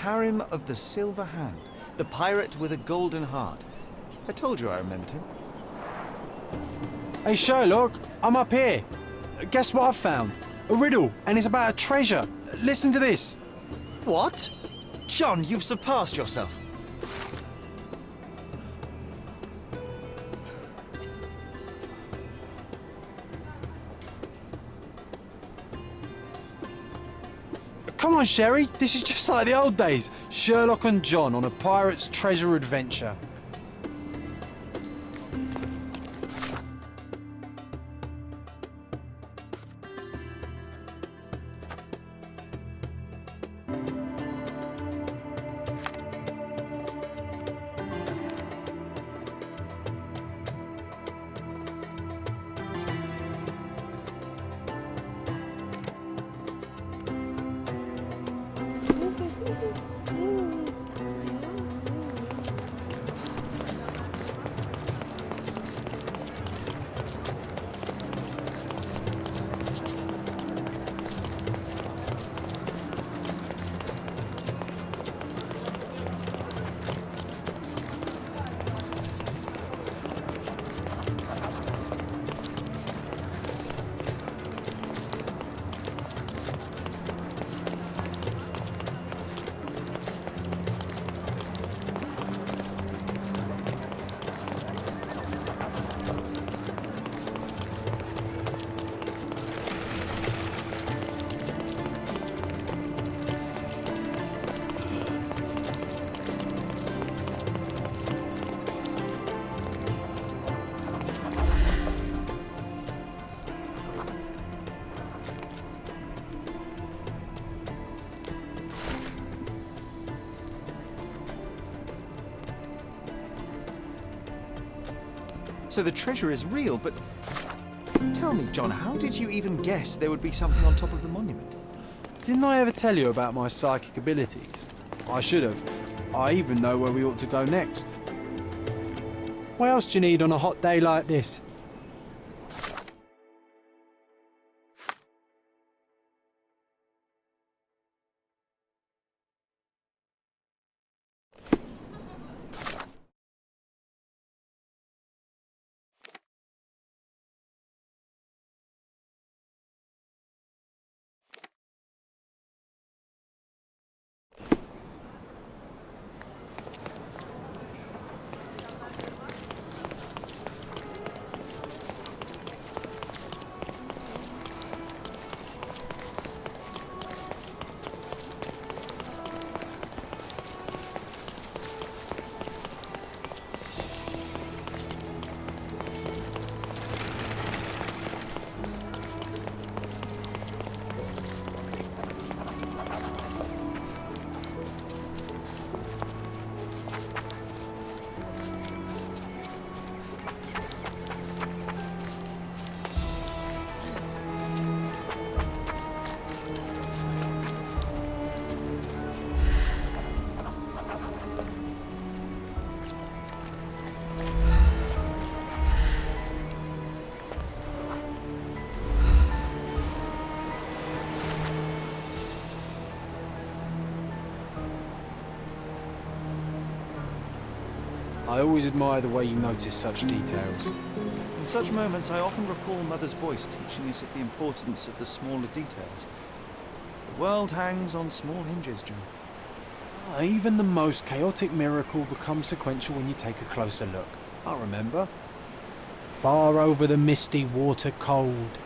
Harem of the Silver Hand, the pirate with a golden heart. I told you I remembered him. Hey Sherlock, I'm up here. Guess what I've found? A riddle, and it's about a treasure. Listen to this. What? John, you've surpassed yourself. Come on, Sherry. This is just like the old days. Sherlock and John on a pirate's treasure adventure. So the treasure is real, but tell me, John, how did you even guess there would be something on top of the monument? Didn't I ever tell you about my psychic abilities? I should have. I even know where we ought to go next. What else do you need on a hot day like this? I always admire the way you notice such details. In such moments, I often recall Mother's voice teaching us of the importance of the smaller details. The world hangs on small hinges, John. Even the most chaotic miracle becomes sequential when you take a closer look. I remember. Far over the misty water cold.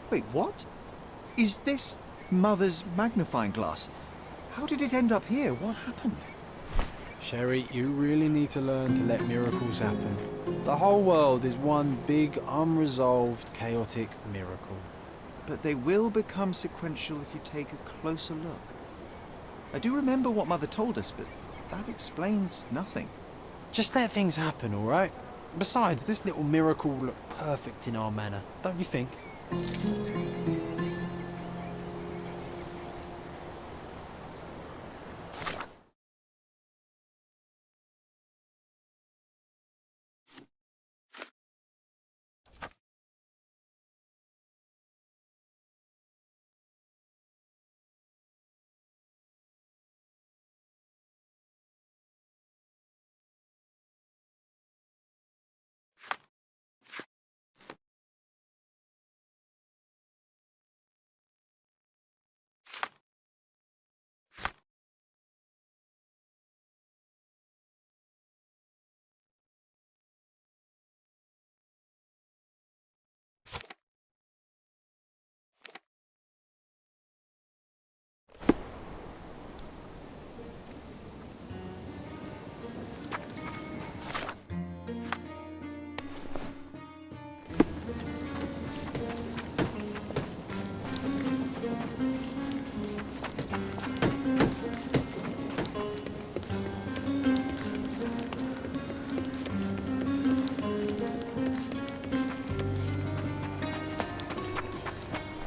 Wait, what? Is this Mother's magnifying glass? How did it end up here? What happened? Sherry, you really need to learn to let miracles happen. The whole world is one big, unresolved, chaotic miracle. But they will become sequential if you take a closer look. I do remember what Mother told us, but that explains nothing. Just let things happen, all right? Besides, this little miracle will look perfect in our manor, don't you think?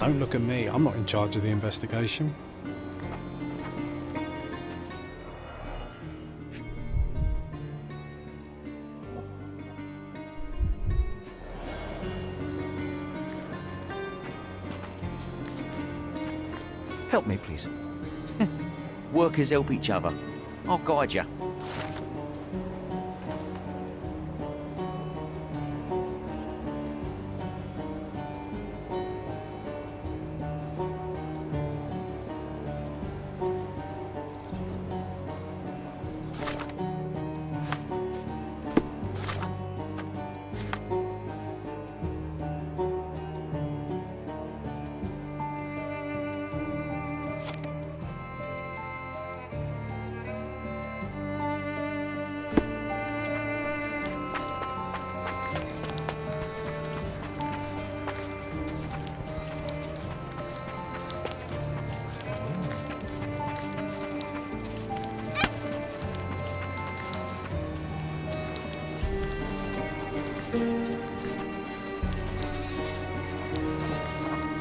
Don't look at me, I'm not in charge of the investigation. Help me, please. Workers help each other. I'll guide you.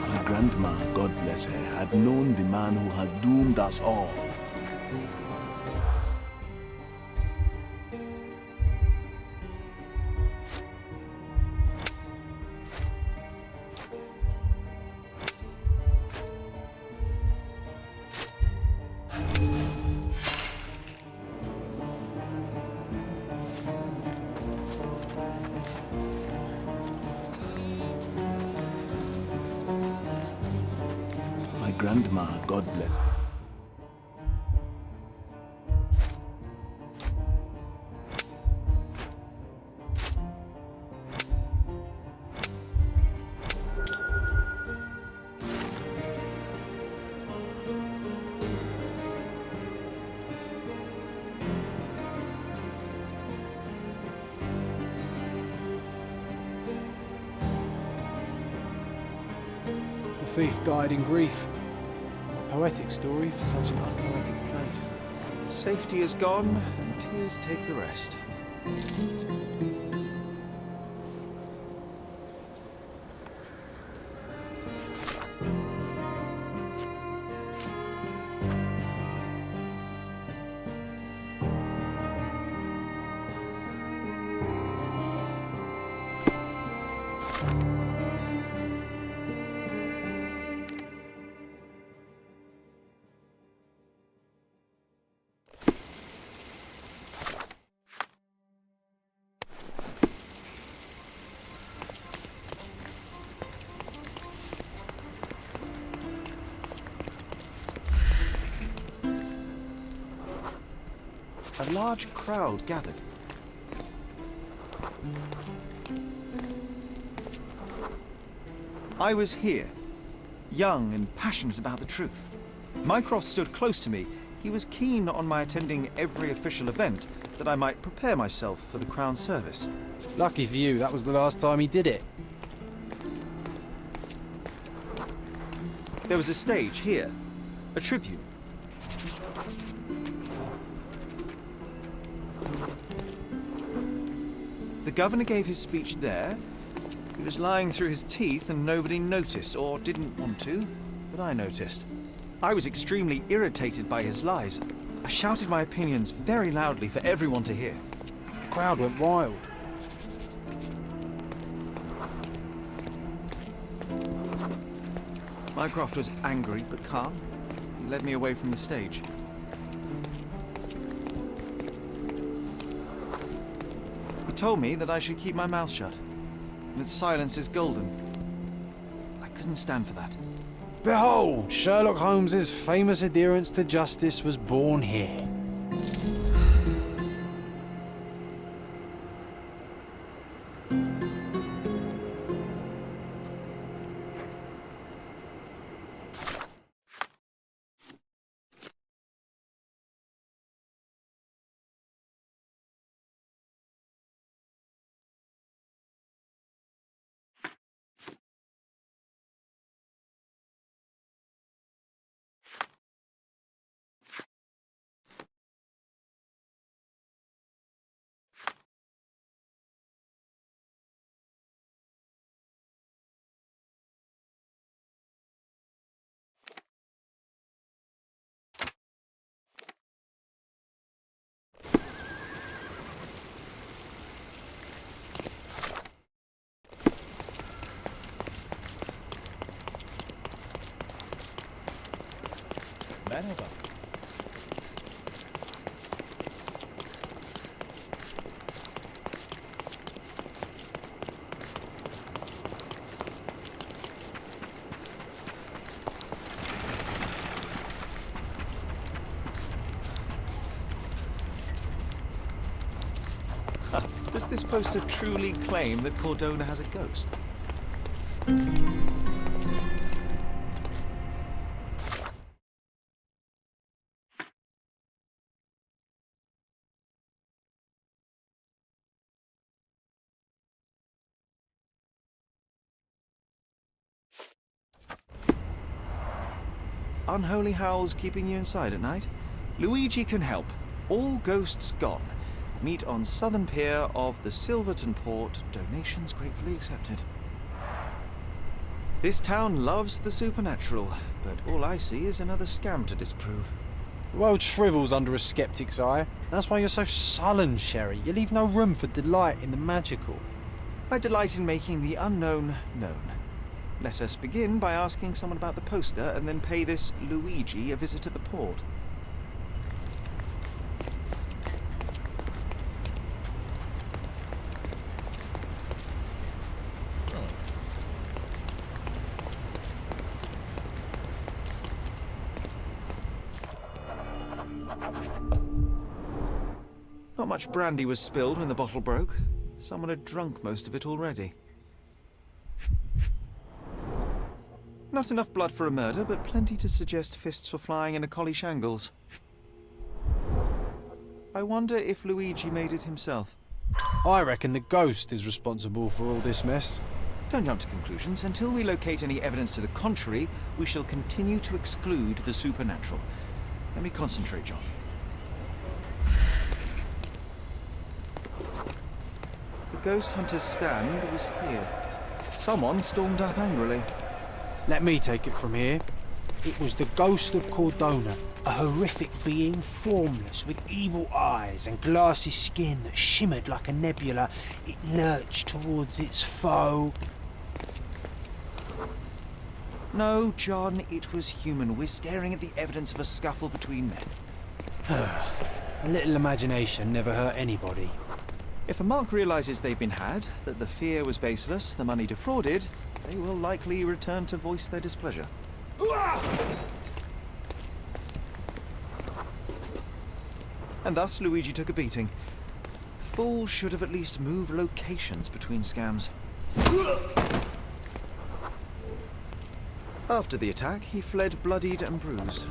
My grandma, God bless her, had known the man who had doomed us all. My grandma, God bless her. The thief died in grief. A poetic story for such an unpoetic place. Safety is gone, and tears take the rest. A large crowd gathered. I was here, young and passionate about the truth. Mycroft stood close to me, He was keen on my attending every official event, that I might prepare myself for the Crown service. Lucky for you, that was the last time he did it. There was a stage here, a tribune. The governor gave his speech there. He was lying through his teeth and nobody noticed, or didn't want to, but I noticed. I was extremely irritated by his lies. I shouted my opinions very loudly for everyone to hear. The crowd went wild. Mycroft was angry but calm. He led me away from the stage. He told me that I should keep my mouth shut, and that silence is golden. I couldn't stand for that. Behold, Sherlock Holmes's famous adherence to justice was born here. Merhaba. Does this poster truly claim that Cordona has a ghost? Unholy howls keeping you inside at night? Luigi can help. All ghosts gone. Meet on southern pier of the Silverton port. Donations gratefully accepted. This town loves the supernatural, but all I see is another scam to disprove. The world shrivels under a skeptic's eye. That's why you're so sullen, Sherry. You leave no room for delight in the magical. I delight in making the unknown known. Let us begin by asking someone about the poster and then pay this Luigi a visit at the port. Not much brandy was spilled when the bottle broke. Someone had drunk most of it already. Not enough blood for a murder, but plenty to suggest fists were flying in a collie shangles. I wonder if Luigi made it himself. I reckon the ghost is responsible for all this mess. Don't jump to conclusions. Until we locate any evidence to the contrary, we shall continue to exclude the supernatural. Let me concentrate, John. The ghost hunter's stand was here. Someone stormed up angrily. Let me take it from here. It was the ghost of Cordona, a horrific being, formless, with evil eyes and glassy skin that shimmered like a nebula. It lurched towards its foe. No, John, it was human. We're staring at the evidence of a scuffle between men. A little imagination never hurt anybody. If a mark realizes they've been had, that the fear was baseless, the money defrauded, they will likely return to voice their displeasure. And thus Luigi took a beating. Fools should have at least moved locations between scams. After the attack, he fled bloodied and bruised.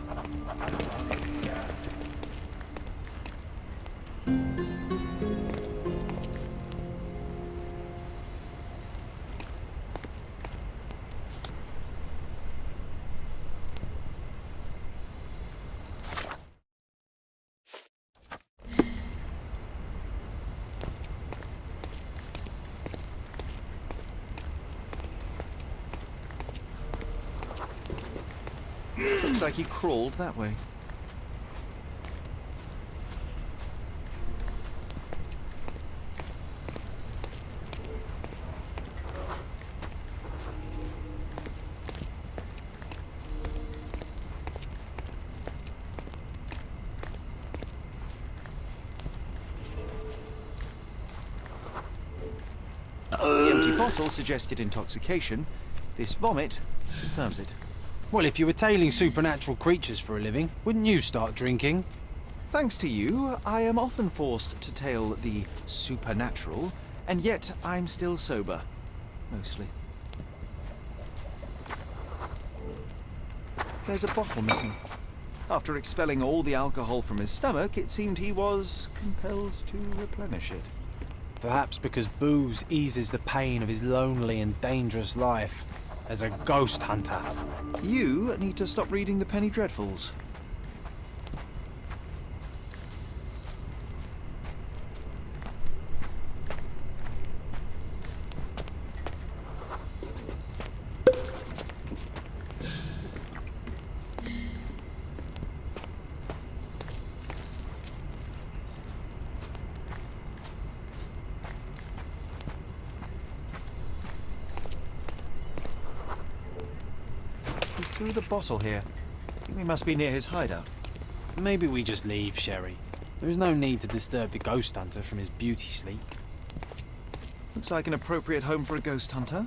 Looks like he crawled that way. The empty bottle suggested intoxication. This vomit confirms it. Well, if you were tailing supernatural creatures for a living, wouldn't you start drinking? Thanks to you, I am often forced to tail the supernatural, and yet I'm still sober. Mostly. There's a bottle missing. After expelling all the alcohol from his stomach, it seemed he was compelled to replenish it. Perhaps because booze eases the pain of his lonely and dangerous life as a ghost hunter. You need to stop reading the Penny Dreadfuls. He threw the bottle here. I think we must be near his hideout. Maybe we just leave, Sherry. There is no need to disturb the ghost hunter from his beauty sleep. Looks like an appropriate home for a ghost hunter.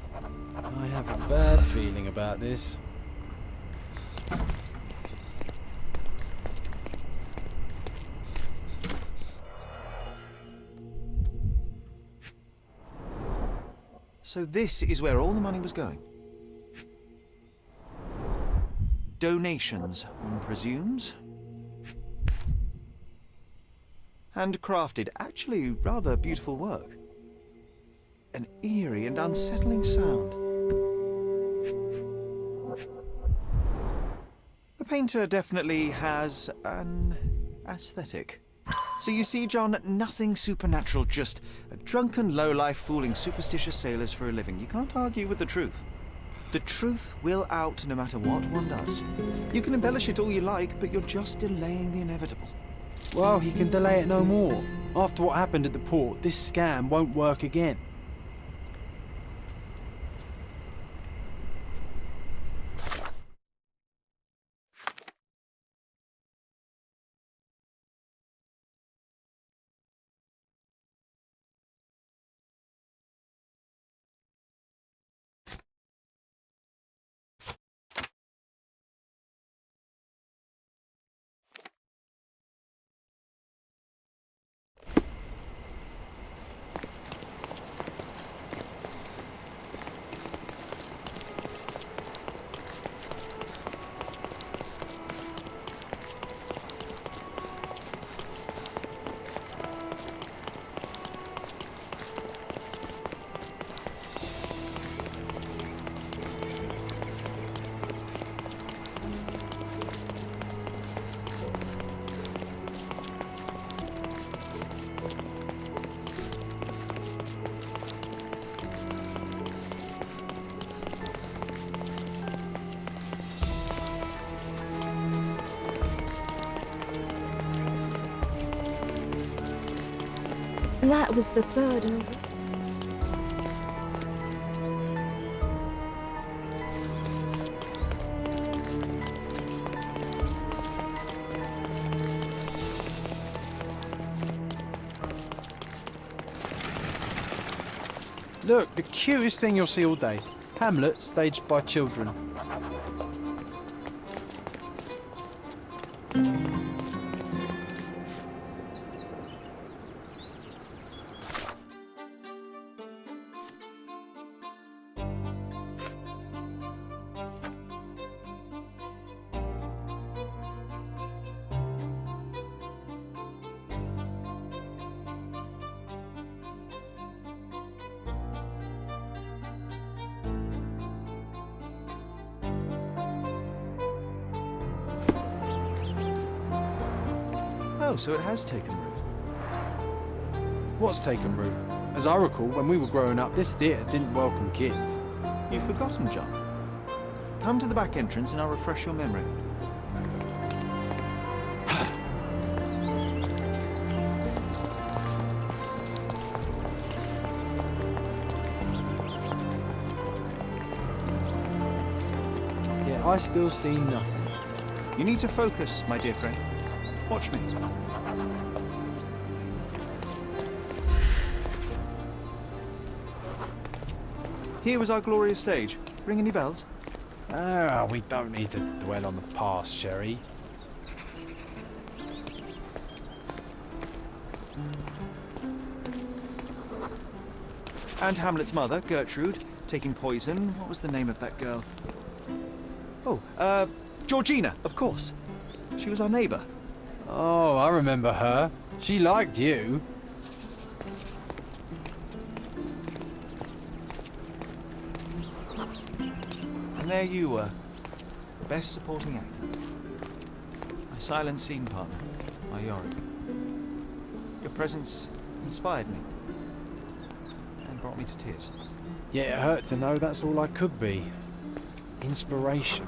I have a bad feeling about this. So this is where all the money was going. Donations, one presumes. Handcrafted, actually rather beautiful work. An eerie and unsettling sound. The painter definitely has an aesthetic. So you see, John, nothing supernatural, just a drunken lowlife fooling superstitious sailors for a living. You can't argue with the truth. The truth will out no matter what one does. You can embellish it all you like, but you're just delaying the inevitable. Well, he can delay it no more. After what happened at the port, this scam won't work again. That was the third over. Look, the cutest thing you'll see all day. Hamlet staged by children. Oh, so it has taken root. What's taken root? As I recall, when we were growing up, this theatre didn't welcome kids. You've forgotten, John. Come to the back entrance and I'll refresh your memory. I still see nothing. You need to focus, my dear friend. Watch me. Here was our glorious stage. Ring any bells? Ah, we don't need to dwell on the past, Sherry. And Hamlet's mother, Gertrude, taking poison. What was the name of that girl? Oh, Georgina, of course. She was our neighbour. Oh, I remember her. She liked you. And there you were, best supporting actor. My silent scene partner, my Yorick. Your presence inspired me and brought me to tears. Yeah, it hurt to know that's all I could be. Inspiration.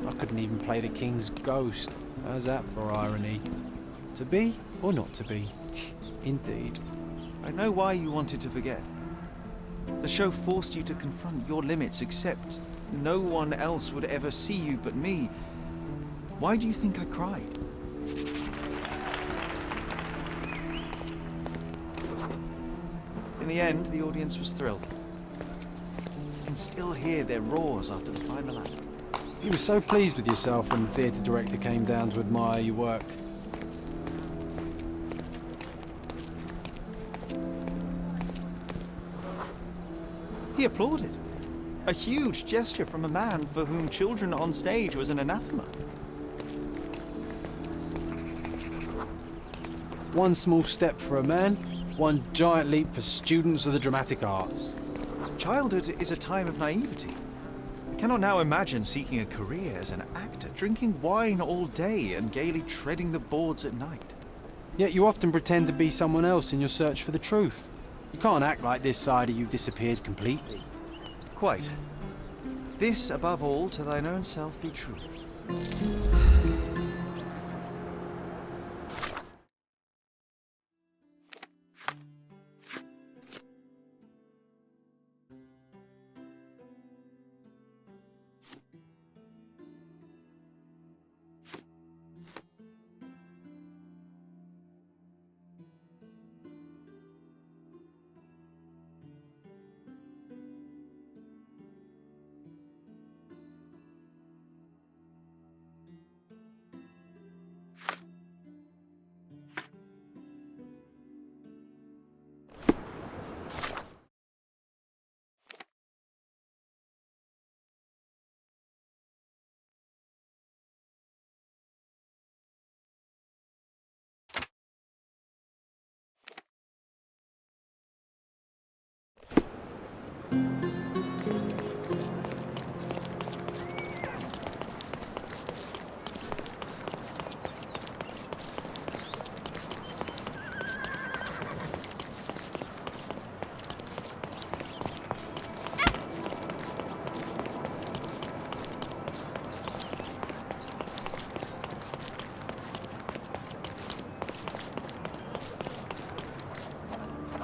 I couldn't even play the king's ghost. How's that for irony? To be or not to be? Indeed. I know why you wanted to forget. The show forced you to confront your limits, except no one else would ever see you but me. Why do you think I cried? In the end, the audience was thrilled. You can still hear their roars after the final act. You were so pleased with yourself when the theatre director came down to admire your work. He applauded. A huge gesture from a man for whom children on stage was an anathema. One small step for a man, one giant leap for students of the dramatic arts. Childhood is a time of naivety. I cannot now imagine seeking a career as an actor, drinking wine all day and gaily treading the boards at night. Yet you often pretend to be someone else in your search for the truth. You can't act like this side of you disappeared completely. Quite. This, above all, to thine own self be true.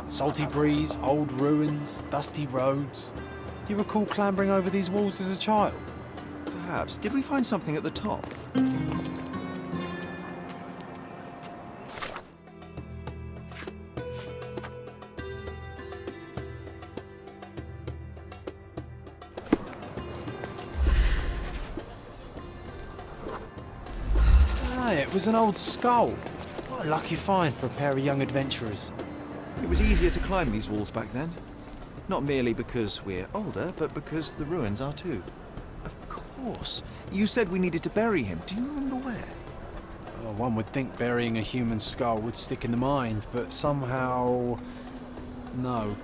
Salty breeze, old ruins, dusty roads. Do you recall clambering over these walls as a child? Perhaps. Did we find something at the top? Ah, it was an old skull. What a lucky find for a pair of young adventurers. It was easier to climb these walls back then. Not merely because we're older, but because the ruins are too. Of course. You said we needed to bury him. Do you remember where? Oh, one would think burying a human skull would stick in the mind, but somehow... no.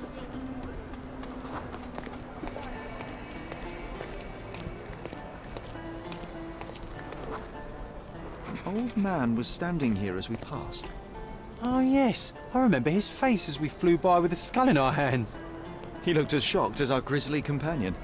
An old man was standing here as we passed. Oh yes, I remember his face as we flew by with a skull in our hands. He looked as shocked as our grisly companion.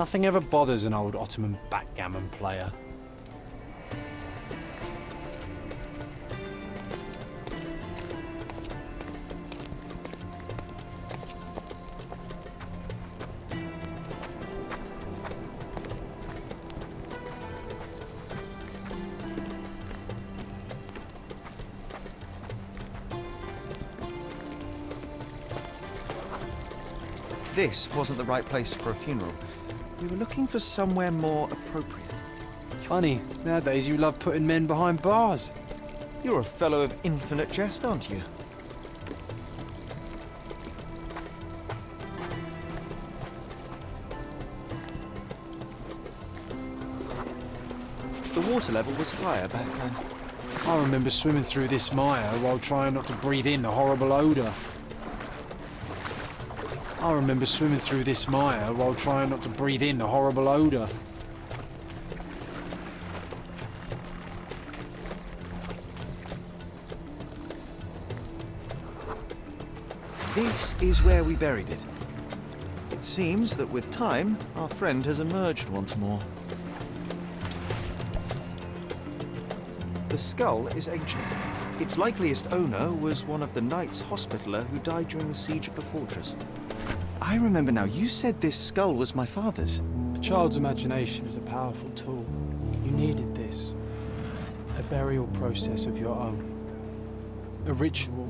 Nothing ever bothers an old Ottoman backgammon player. This wasn't the right place for a funeral. We were looking for somewhere more appropriate. Funny, nowadays you love putting men behind bars. You're a fellow of infinite jest, aren't you? The water level was higher back then. I remember swimming through this mire while trying not to breathe in the horrible odour. I remember swimming through this mire while trying not to breathe in the horrible odour. This is where we buried it. It seems that with time, our friend has emerged once more. The skull is ancient. Its likeliest owner was one of the Knights Hospitaller who died during the siege of the fortress. I remember now, you said this skull was my father's. A child's imagination is a powerful tool. You needed this. A burial process of your own. A ritual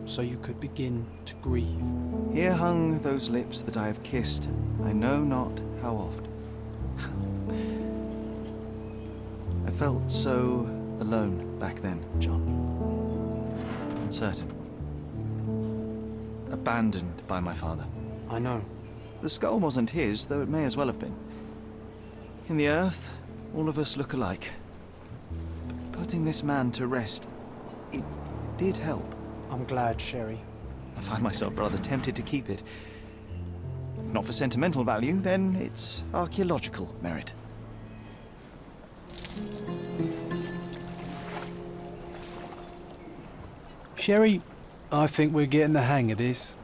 so you could begin to grieve. Here hung those lips that I have kissed, I know not how oft. I felt so alone back then, John. Uncertain. Abandoned by my father. I know. The skull wasn't his, though it may as well have been. In the earth, all of us look alike. But putting this man to rest, it did help. I'm glad, Sherry. I find myself rather tempted to keep it. If not for sentimental value, then it's archaeological merit. Sherry, I think we're getting the hang of this.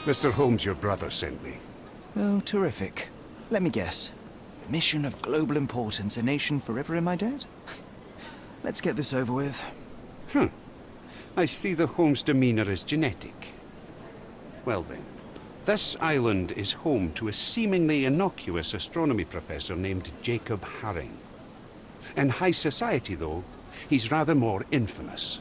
Mr. Holmes, your brother sent me. Oh, terrific. Let me guess. A mission of global importance, a nation forever in my debt? Let's get this over with. I see the Holmes demeanor is genetic. Well then, this island is home to a seemingly innocuous astronomy professor named Jacob Haring. In high society, though, he's rather more infamous.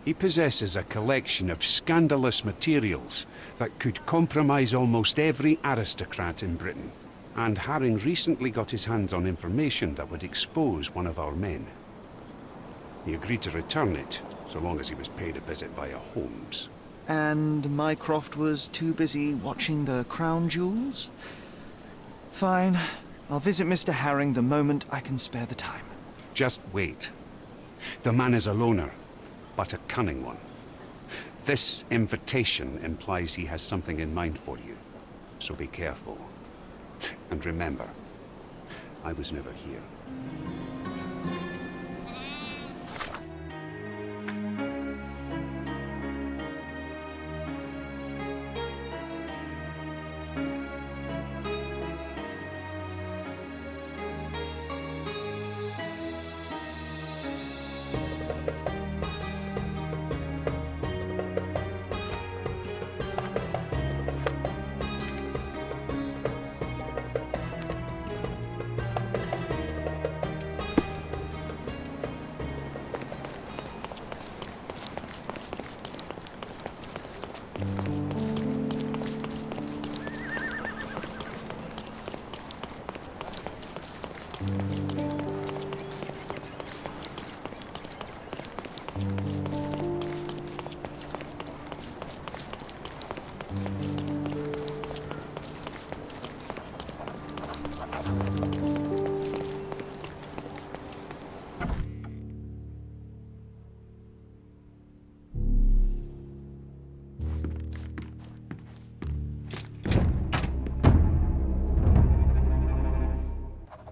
He possesses a collection of scandalous materials that could compromise almost every aristocrat in Britain. And Haring recently got his hands on information that would expose one of our men. He agreed to return it, so long as he was paid a visit via Holmes. And Mycroft was too busy watching the crown jewels? Fine. I'll visit Mr. Haring the moment I can spare the time. Just wait. The man is a loner, but a cunning one. This invitation implies he has something in mind for you, so be careful. And remember, I was never here.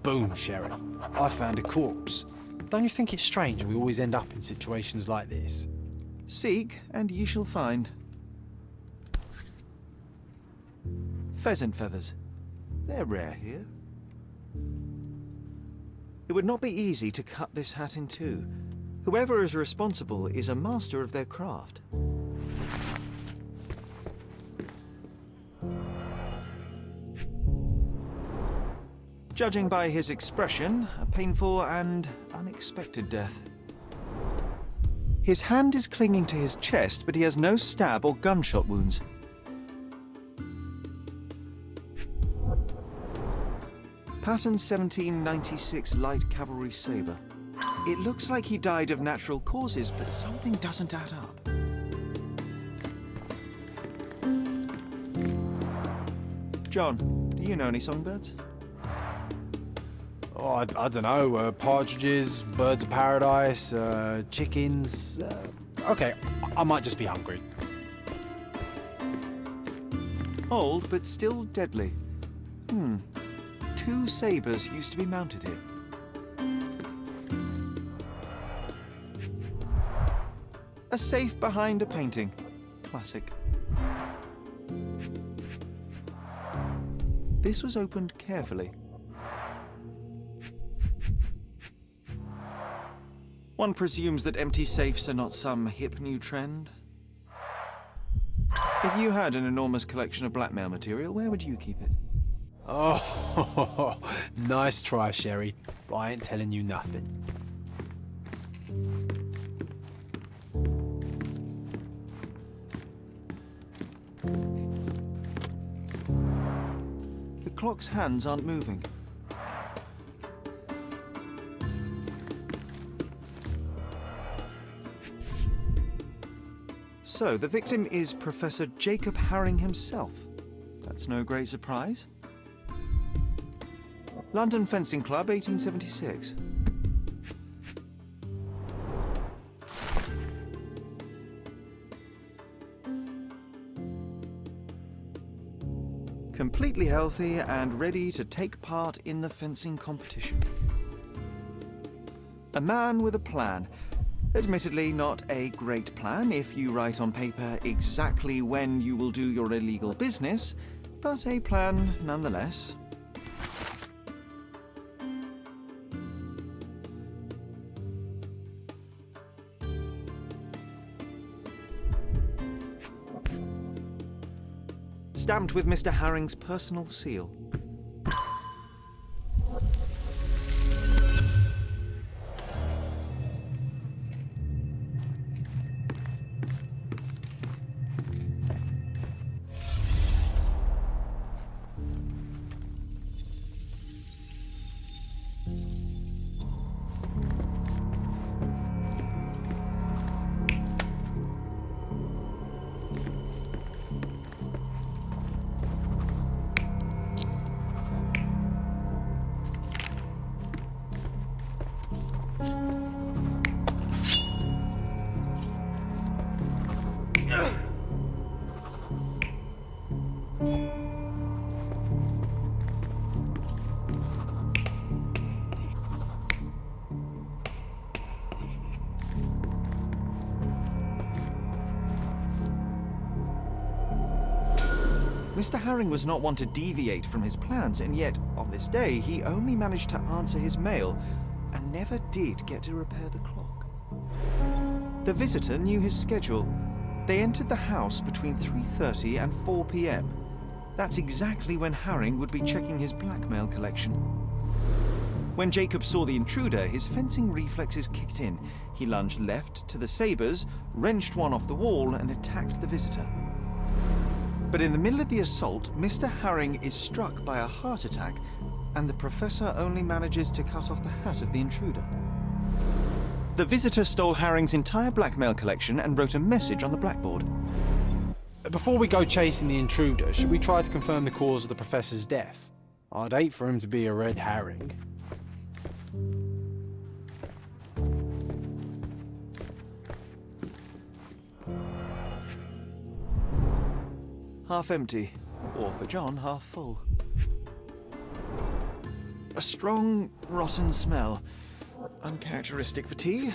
Boom, Sherry. I found a corpse. Don't you think it's strange we always end up in situations like this? Seek, and ye shall find. Pheasant feathers. They're rare here. It would not be easy to cut this hat in two. Whoever is responsible is a master of their craft. Judging by his expression, a painful and unexpected death. His hand is clinging to his chest, but he has no stab or gunshot wounds. Pattern 1796 light cavalry saber. It looks like he died of natural causes, but something doesn't add up. John, do you know any songbirds? Oh, I don't know. Partridges, birds of paradise, chickens. Okay, I might just be hungry. Old, but still deadly. 2 sabers used to be mounted here. A safe behind a painting. Classic. This was opened carefully. One presumes that empty safes are not some hip new trend. If you had an enormous collection of blackmail material, where would you keep it? Oh, nice try, Sherry. But I ain't telling you nothing. The clock's hands aren't moving. So, the victim is Professor Jacob Haring himself. That's no great surprise. London Fencing Club, 1876. Completely healthy and ready to take part in the fencing competition. A man with a plan. Admittedly, not a great plan if you write on paper exactly when you will do your illegal business, but a plan nonetheless. Stamped with Mr. Haring's personal seal. Mr. Herring was not one to deviate from his plans, and yet, on this day, he only managed to answer his mail and never did get to repair the clock. The visitor knew his schedule. They entered the house between 3:30 and 4 p.m. That's exactly when Herring would be checking his blackmail collection. When Jacob saw the intruder, his fencing reflexes kicked in. He lunged left to the sabers, wrenched one off the wall, and attacked the visitor. But in the middle of the assault, Mr. Herring is struck by a heart attack, and the professor only manages to cut off the hat of the intruder. The visitor stole Herring's entire blackmail collection and wrote a message on the blackboard. Before we go chasing the intruder, should we try to confirm the cause of the professor's death? I'd hate for him to be a red herring. Half empty, or for John, half full. A strong, rotten smell, uncharacteristic for tea.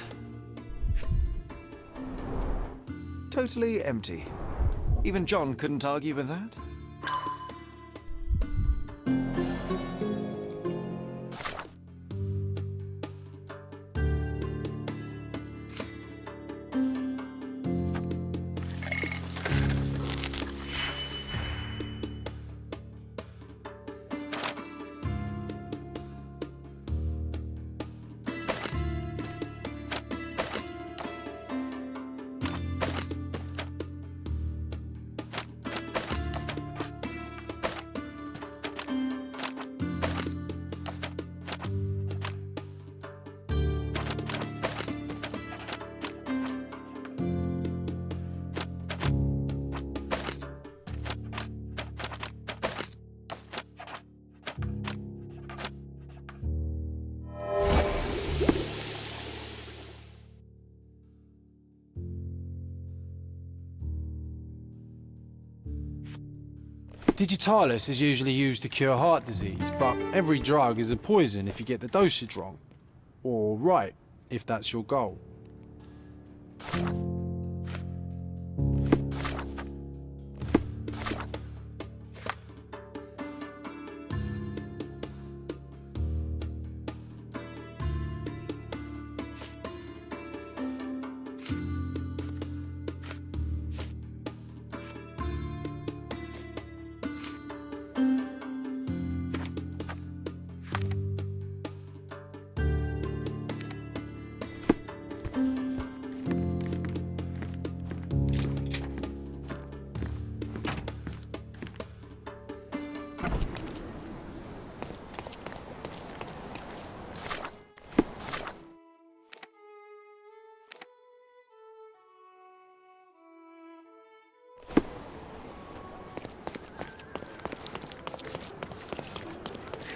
Totally empty. Even John couldn't argue with that. Digitalis is usually used to cure heart disease, but every drug is a poison if you get the dosage wrong. Or right, if that's your goal.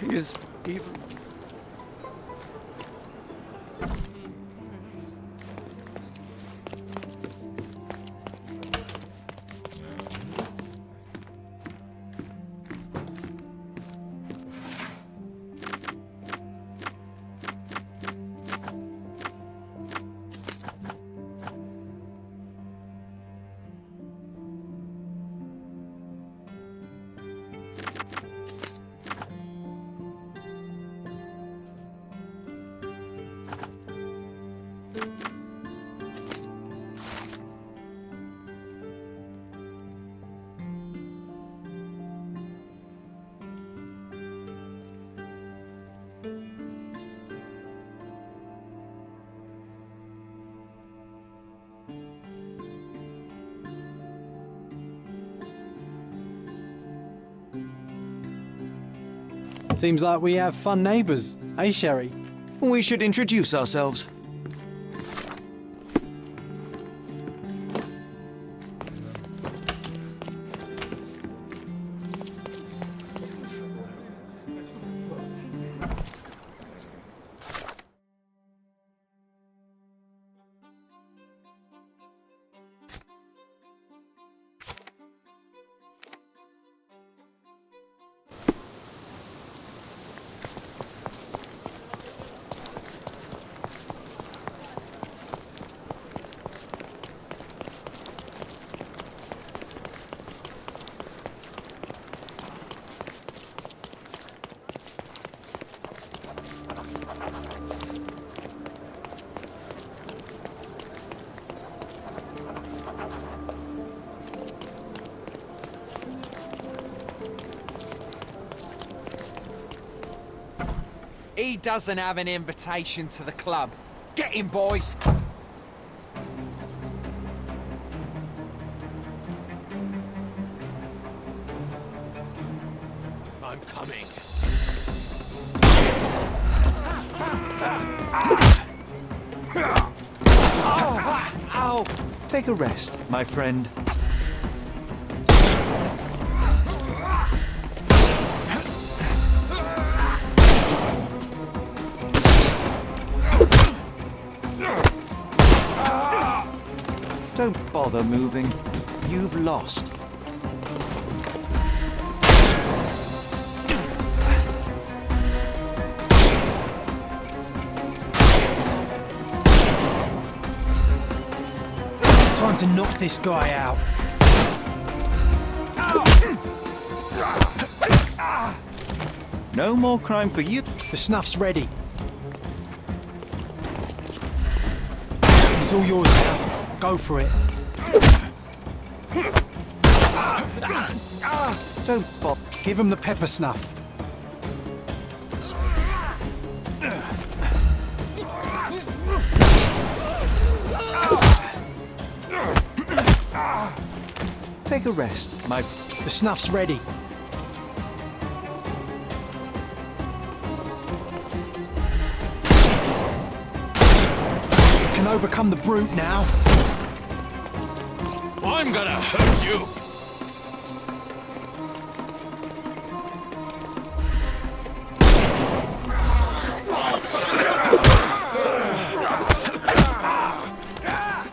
Is even... Seems like we have fun neighbours, eh, Sherry? We should introduce ourselves. he doesn't have an invitation to the club. Get him, boys! I'm coming. Ow! Take a rest, my friend. Don't bother moving. You've lost. Time to knock this guy out. No more crime for you. The snuff's ready. He's all yours now. Go for it. Don't bother. Give him the pepper snuff. Take a rest, my... The snuff's ready. You can overcome the brute now. I'm gonna hurt you.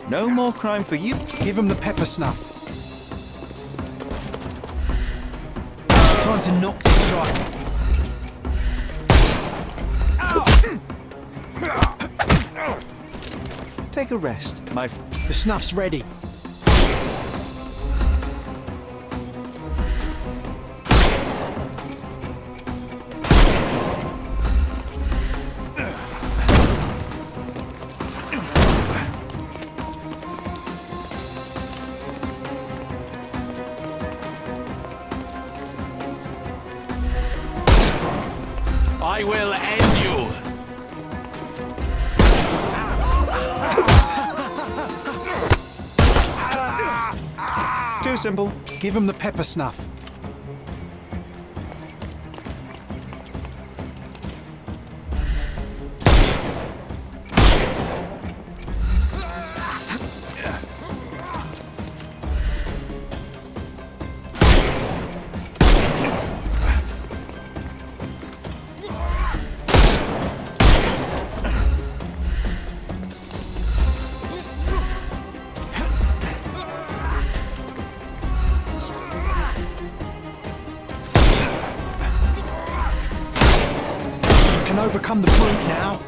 No more crime for you. Give him the pepper snuff. Time to knock this guy. Take a rest, my... The snuff's ready. I will end you. Too simple. Give him the pepper snuff. You can overcome the brute now.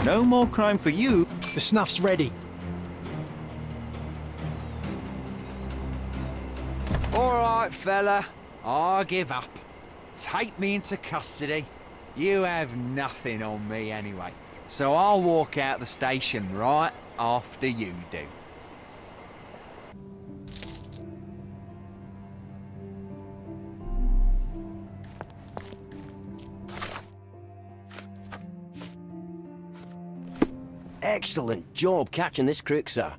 No more crime for you. The snuff's ready. All right, fella. I give up. Take me into custody. You have nothing on me anyway. So I'll walk out the station right after you do. Excellent job catching this crook, sir.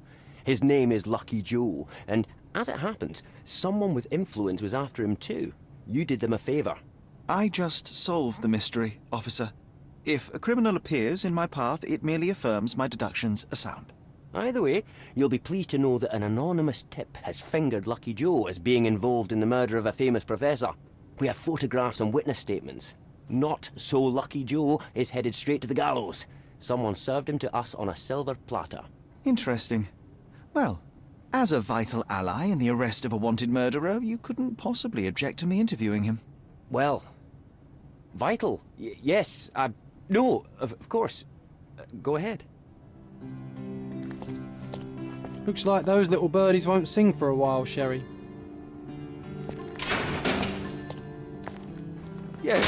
His name is Lucky Joe, and as it happens, someone with influence was after him too. You did them a favour. I just solved the mystery, officer. If a criminal appears in my path, it merely affirms my deductions are sound. Either way, you'll be pleased to know that an anonymous tip has fingered Lucky Joe as being involved in the murder of a famous professor. We have photographs and witness statements. Not so Lucky Joe is headed straight to the gallows. Someone served him to us on a silver platter. Interesting. Well, as a vital ally in the arrest of a wanted murderer, you couldn't possibly object to me interviewing him. Well, vital? Yes, no, of course. Go ahead. Looks like those little birdies won't sing for a while, Sherry. You,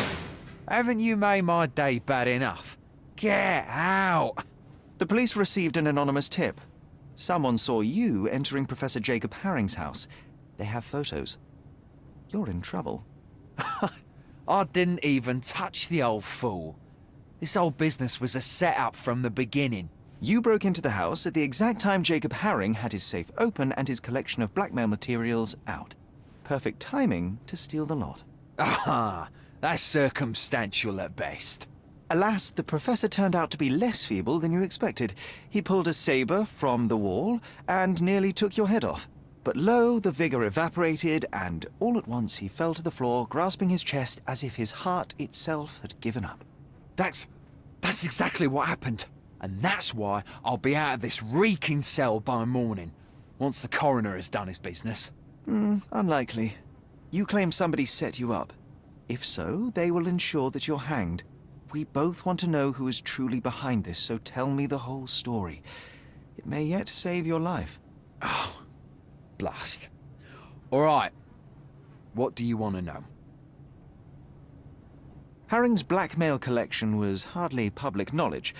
haven't you made my day bad enough? Get out! The police received an anonymous tip. Someone saw you entering Professor Jacob Haring's house. They have photos. You're in trouble. I didn't even touch the old fool. This whole business was a setup from the beginning. You broke into the house at the exact time Jacob Haring had his safe open and his collection of blackmail materials out. Perfect timing to steal the lot. Ah, that's circumstantial at best. Alas, the professor turned out to be less feeble than you expected. He pulled a saber from the wall and nearly took your head off. But lo, the vigor evaporated, and all at once he fell to the floor, grasping his chest as if his heart itself had given up. That's exactly what happened. And that's why I'll be out of this reeking cell by morning, once the coroner has done his business. Unlikely. You claim somebody set you up. If so, they will ensure that you're hanged. We both want to know who is truly behind this, so tell me the whole story. It may yet save your life. Oh, blast. All right. What do you want to know? Haring's blackmail collection was hardly public knowledge.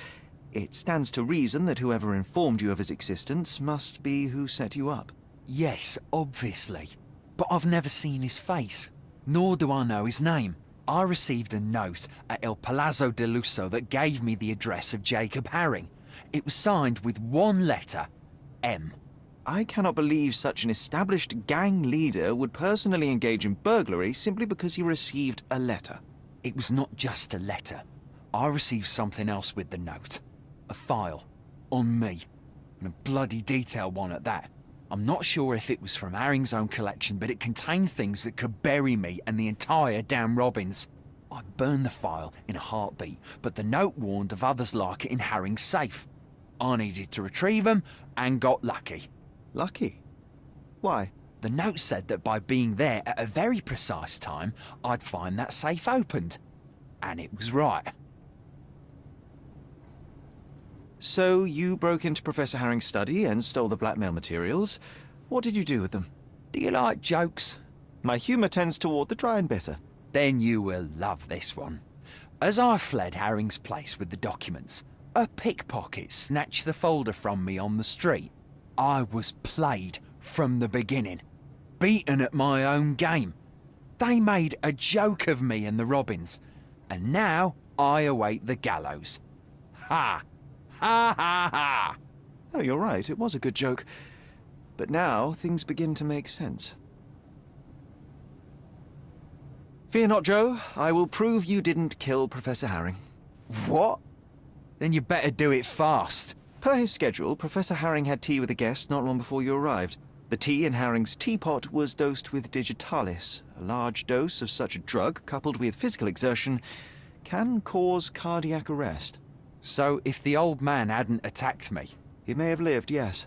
It stands to reason that whoever informed you of his existence must be who set you up. Yes, obviously. But I've never seen his face, nor do I know his name. I received a note at El Palazzo de Lusso that gave me the address of Jacob Haring. It was signed with one letter, M. I cannot believe such an established gang leader would personally engage in burglary simply because he received a letter. It was not just a letter. I received something else with the note. A file. On me. And a bloody detailed one at that. I'm not sure if it was from Haring's own collection, but it contained things that could bury me and the entire damn Robbins. I burned the file in a heartbeat, but the note warned of others like it in Haring's safe. I needed to retrieve them, and got lucky. Lucky? Why? The note said that by being there at a very precise time, I'd find that safe opened. And it was right. So you broke into Professor Haring's study and stole the blackmail materials. What did you do with them? Do you like jokes? My humour tends toward the dry and bitter. Then you will love this one. As I fled Haring's place with the documents, a pickpocket snatched the folder from me on the street. I was played from the beginning, beaten at my own game. They made a joke of me and the Robbins, and now I await the gallows. Ha! Ha ha ha! Oh, you're right, it was a good joke. But now things begin to make sense. Fear not, Joe. I will prove you didn't kill Professor Haring. What? Then you better do it fast. Per his schedule, Professor Haring had tea with a guest not long before you arrived. The tea in Haring's teapot was dosed with digitalis. A large dose of such a drug, coupled with physical exertion, can cause cardiac arrest. So if the old man hadn't attacked me... He may have lived, yes.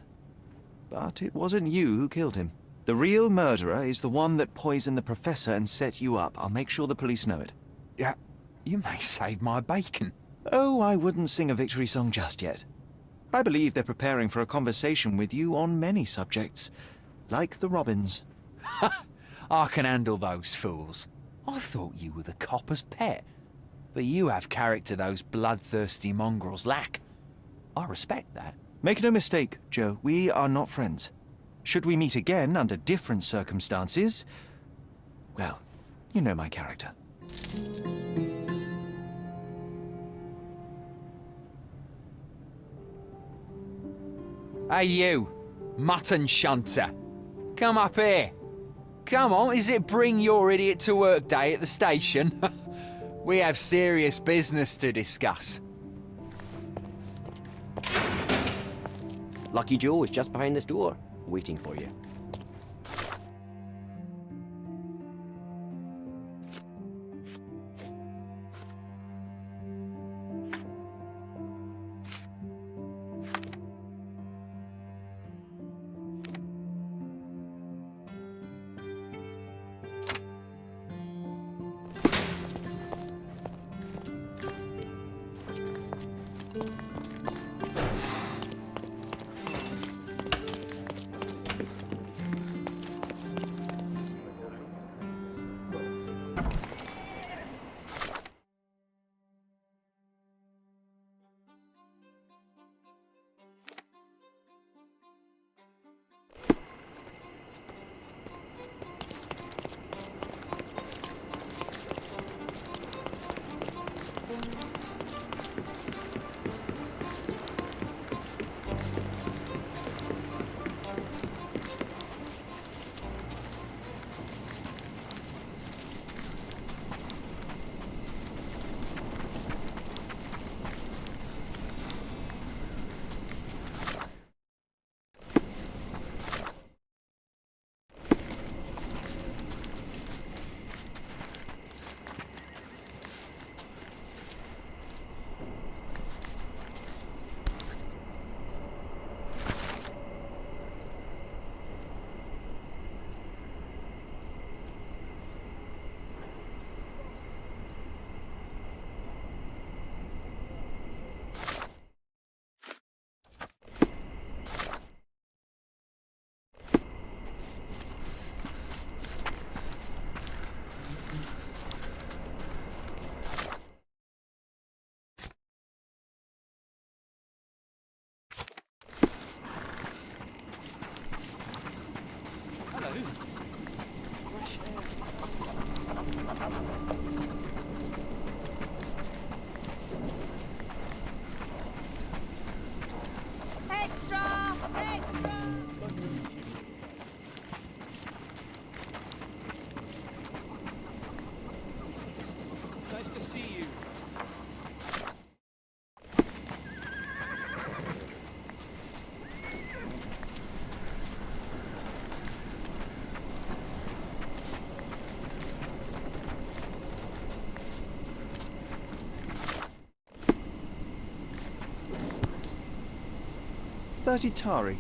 But it wasn't you who killed him. The real murderer is the one that poisoned the professor and set you up. I'll make sure the police know it. Yeah, you may save my bacon. Oh, I wouldn't sing a victory song just yet. I believe they're preparing for a conversation with you on many subjects, like the Robbins. I can handle those fools. I thought you were the copper's pet. But you have character those bloodthirsty mongrels lack. I respect that. Make no mistake, Joe, we are not friends. Should we meet again under different circumstances, well, you know my character. Hey you, mutton shunter. Come up here. Come on, is it bring your idiot to work day at the station? We have serious business to discuss. Lucky Joe is just behind this door, waiting for you. 30 Tari.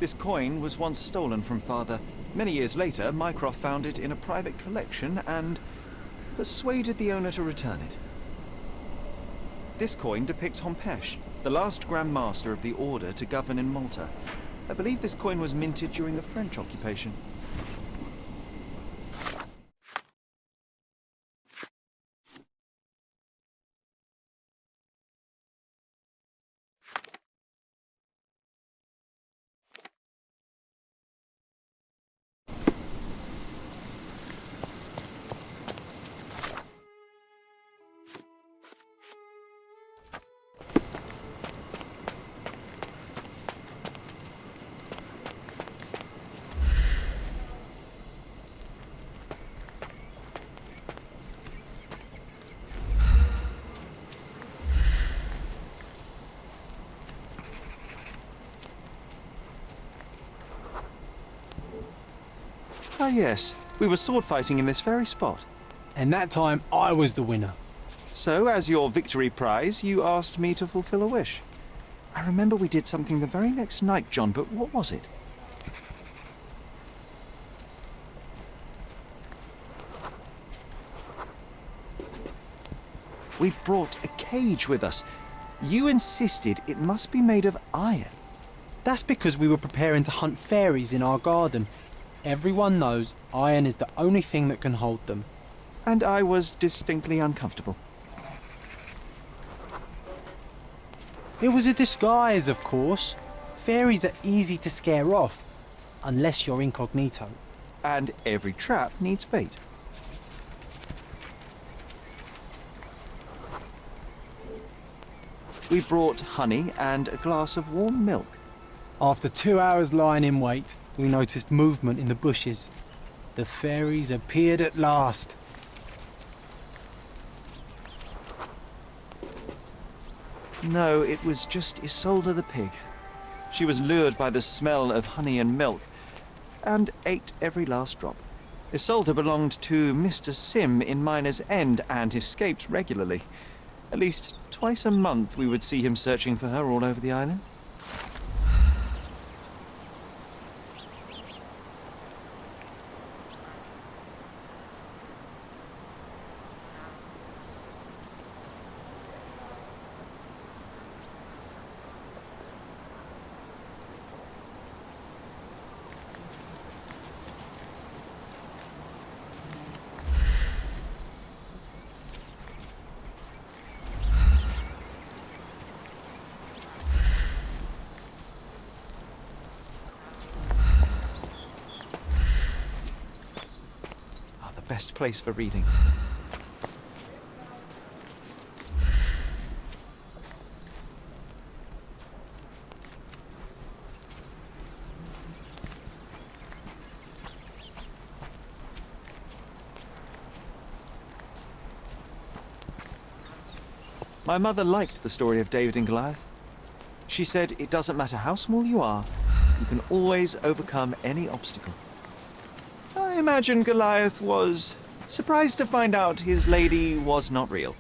This coin was once stolen from Father. Many years later, Mycroft found it in a private collection and persuaded the owner to return it. This coin depicts Hompesh, the last Grand Master of the Order to govern in Malta. I believe this coin was minted during the French occupation. Ah yes, we were sword fighting in this very spot. And that time I was the winner. So, as your victory prize, you asked me to fulfill a wish. I remember we did something the very next night, John, but what was it? We brought a cage with us. You insisted it must be made of iron. That's because we were preparing to hunt fairies in our garden. Everyone knows iron is the only thing that can hold them. And I was distinctly uncomfortable. It was a disguise, of course. Fairies are easy to scare off, unless you're incognito. And every trap needs bait. We brought honey and a glass of warm milk. After 2 hours lying in wait, we noticed movement in the bushes. The fairies appeared at last. No, it was just Isolde the pig. She was lured by the smell of honey and milk, and ate every last drop. Isolde belonged to Mr. Sim in Miner's End and escaped regularly. At least twice a month we would see him searching for her all over the island. Best place for reading. My mother liked the story of David and Goliath. She said it doesn't matter how small you are, you can always overcome any obstacle. I imagine Goliath was surprised to find out his lady was not real.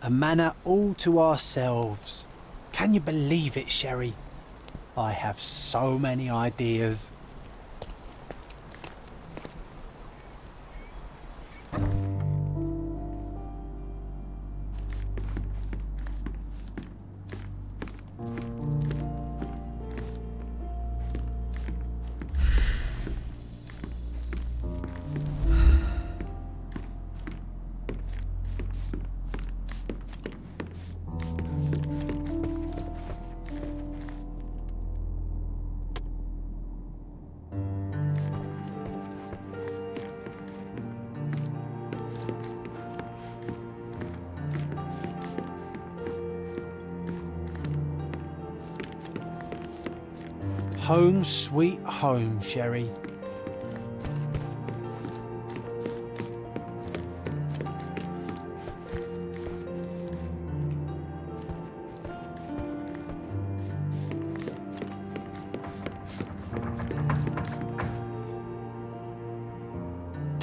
A manor all to ourselves. Can you believe it, Sherry? I have so many ideas. Home sweet home, Sherry.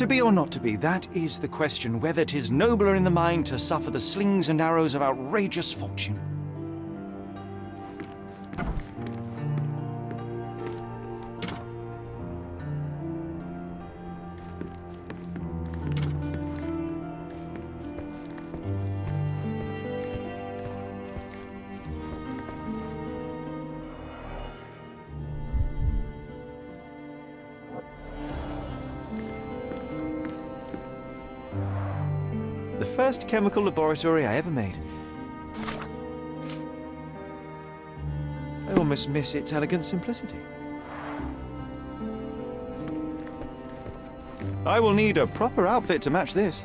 To be or not to be, that is the question, whether 'tis nobler in the mind to suffer the slings and arrows of outrageous fortune. The first chemical laboratory I ever made. I almost miss its elegant simplicity. I will need a proper outfit to match this.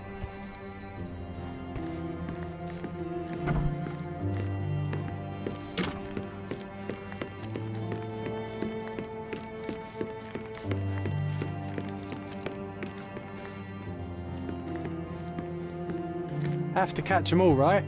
Have to catch 'em all, right?